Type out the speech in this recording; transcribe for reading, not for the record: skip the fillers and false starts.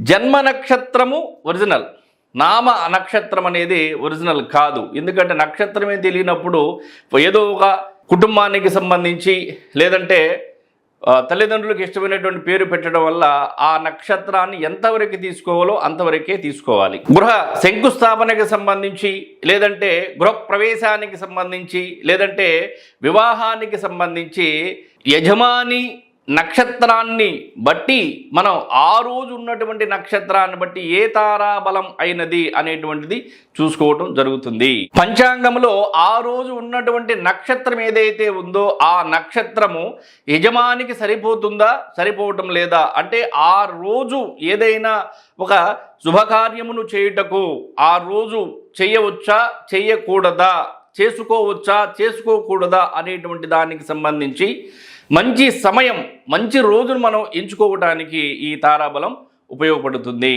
జన్మ నక్షత్రము ఒరిజినల్, నామ నక్షత్రం అనేది ఒరిజినల్ కాదు. ఎందుకంటే నక్షత్రమే తెలియనప్పుడు ఏదో ఒక కుటుంబానికి సంబంధించి లేదంటే తల్లిదండ్రులకు ఇష్టమైనటువంటి పేరు పెట్టడం వల్ల ఆ నక్షత్రాన్ని ఎంతవరకు తీసుకోవాలో అంతవరకే తీసుకోవాలి. గృహ శంకుస్థాపనకి సంబంధించి లేదంటే గృహ ప్రవేశానికి సంబంధించి లేదంటే వివాహానికి సంబంధించి యజమాని నక్షత్రాన్ని బట్టి మనం ఆ రోజు ఉన్నటువంటి నక్షత్రాన్ని బట్టి ఏ తారాబలం అయినది అనేటువంటిది చూసుకోవటం జరుగుతుంది. పంచాంగంలో ఆ రోజు ఉన్నటువంటి నక్షత్రం ఏదైతే ఉందో ఆ నక్షత్రము యజమానికి సరిపోతుందా సరిపోవటం లేదా అంటే ఆ రోజు ఏదైనా ఒక శుభకార్యమును చేయుటకు ఆ రోజు చేయవచ్చా చేయకూడదా, చేసుకోవచ్చా చేసుకోకూడదా అనేటువంటి దానికి సంబంధించి మంచి సమయం మంచి రోజును మనం ఎంచుకోవడానికి ఈ తారాబలం ఉపయోగపడుతుంది.